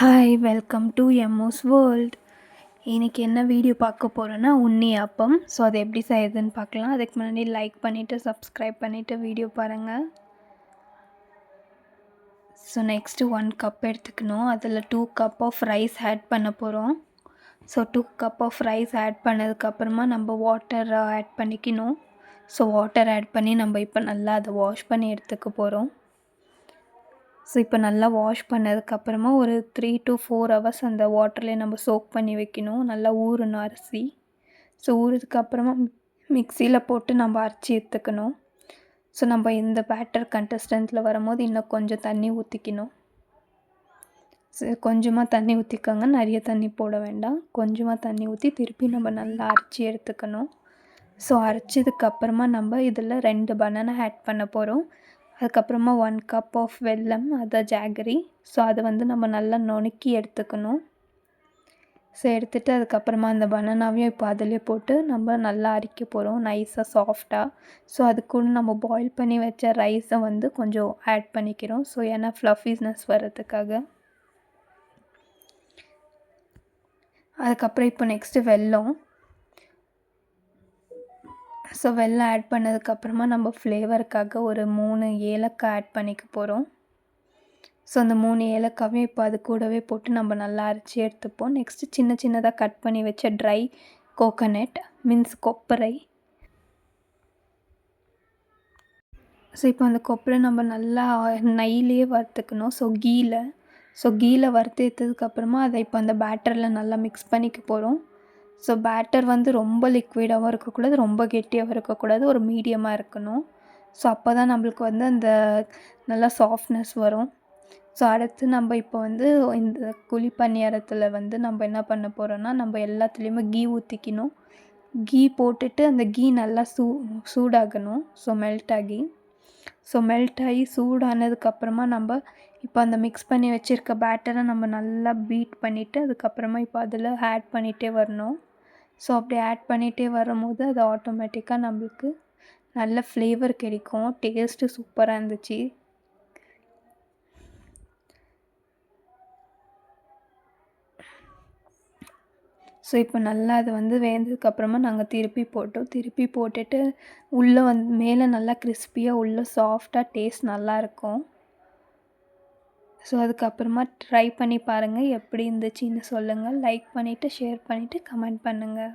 Hi welcome to MO's world. இன்றைக்கி என்ன video பார்க்க போகிறோன்னா உண்ணி அப்பம். ஸோ அதை எப்படி செய்யுதுன்னு பார்க்கலாம். அதுக்கு முன்னாடி லைக் பண்ணிவிட்டு சப்ஸ்கிரைப் பண்ணிவிட்டு வீடியோ பாருங்கள். ஸோ நெக்ஸ்ட்டு 1 கப் எடுத்துக்கணும். அதில் 2 கப் ஆஃப் ரைஸ் ஆட் பண்ண போகிறோம். So 2 cup of rice add பண்ணதுக்கப்புறமா நம்ம வாட்டர் ஆட் பண்ணிக்கணும். ஸோ வாட்டர் ஆட் பண்ணி நம்ம இப்போ நல்லா அதை வாஷ் பண்ணி எடுத்துக்க போகிறோம். ஸோ இப்போ நல்லா வாஷ் பண்ணதுக்கப்புறமா ஒரு 3 to 4 ஹவர்ஸ் அந்த வாட்டர்லேயே நம்ம சோக் பண்ணி வைக்கணும். நல்லா ஊறணும் அரிசி. ஸோ ஊறுறதுக்கப்புறமா மிக்சியில் போட்டு நம்ம அரைச்சி எடுத்துக்கணும். ஸோ நம்ம இந்த பேட்டர் கன்சிஸ்டன்ஸில் வரும்போது இன்னும் கொஞ்சம் தண்ணி ஊற்றிக்கணும். ஸோ கொஞ்சமாக தண்ணி ஊற்றிக்கோங்க, நிறைய தண்ணி போட வேண்டாம். கொஞ்சமாக தண்ணி ஊற்றி திருப்பி நம்ம நல்லா அரைச்சி எடுத்துக்கணும். ஸோ அரைச்சதுக்கப்புறமா நம்ம இதில் 2 பனானா ஆட் பண்ண போகிறோம். அதுக்கப்புறமா 1 கப் ஆஃப் வெல்லம், அதான் ஜாகரி. ஸோ அதை நம்ம நல்லா நுணுக்கி எடுத்துக்கணும். ஸோ எடுத்துகிட்டு அதுக்கப்புறமா அந்த பனானாவையும் இப்போ அதிலே போட்டு நம்ம நல்லா அரைக்க போகிறோம் நைஸாக சாஃப்டாக. ஸோ அதுக்கூட நம்ம பாயில் பண்ணி வச்ச ரைஸை கொஞ்சம் ஆட் பண்ணிக்கிறோம். ஸோ ஏன்னா ஃப்ளஃபினஸ் வர்றதுக்காக. அதுக்கப்புறம் இப்போ நெக்ஸ்ட்டு வெல்லம். ஸோ வெல்லம் ஆட் பண்ணதுக்கப்புறமா நம்ம ஃப்ளேவருக்காக ஒரு 3 ஏலக்காய் ஆட் பண்ணிக்க போகிறோம். ஸோ அந்த 3 ஏலக்காவையும் இப்போ அது கூடவே போட்டு நம்ம நல்லா அரைச்சி எடுத்துப்போம். நெக்ஸ்ட்டு சின்ன சின்னதாக கட் பண்ணி வச்ச ட்ரை கோகோனட் மீன்ஸ் கொப்பரை. ஸோ இப்போ அந்த கொப்பரை நம்ம நல்லா நெய்யிலே வறுத்துக்கணும். ஸோ கீயில் வறுத்து எடுத்ததுக்கப்புறமா அதை இப்போ அந்த பேட்டரில் நல்லா மிக்ஸ் பண்ணிக்க போகிறோம். ஸோ பேட்டர் ரொம்ப லிக்விடாகவும் இருக்கக்கூடாது, ரொம்ப கெட்டியாகவும் இருக்கக்கூடாது, ஒரு மீடியமாக இருக்கணும். ஸோ அப்போ தான் நம்மளுக்கு அந்த நல்லா சாஃப்ட்னஸ் வரும். ஸோ அடுத்து நம்ம இப்போ இந்த குழி பணியாரத்தில் நம்ம என்ன பண்ண போகிறோன்னா, நம்ம எல்லாத்துலேயுமே கீ ஊற்றிக்கணும். கீ போட்டுட்டு அந்த கீ நல்லா சூடாகணும். ஸோ மெல்ட் ஆகி சூடானதுக்கப்புறமா நம்ம இப்போ அந்த மிக்ஸ் பண்ணி வச்சுருக்க பேட்டரை நம்ம நல்லா பீட் பண்ணிவிட்டு அதுக்கப்புறமா இப்போ அதில் ஆட் பண்ணிகிட்டே வரணும். ஸோ அப்படி ஆட் பண்ணிகிட்டே வரும்போது அது ஆட்டோமேட்டிக்காக நம்மளுக்கு நல்ல ஃப்ளேவர் கிடைக்கும். டேஸ்ட்டு சூப்பராக இருந்துச்சு. ஸோ இப்போ நல்லா அது வேந்ததுக்கப்புறமா நாங்கள் திருப்பி போட்டுட்டு உள்ளே மேலே நல்லா கிறிஸ்பியாக உள்ளே சாஃப்டாக டேஸ்ட் நல்லாயிருக்கும். ஸோ அதுக்கப்புறமா ட்ரை பண்ணி பாருங்கள், எப்படி இருந்துச்சுன்னு சொல்லுங்கள். லைக் பண்ணிவிட்டு ஷேர் பண்ணிவிட்டு கமெண்ட் பண்ணுங்கள்.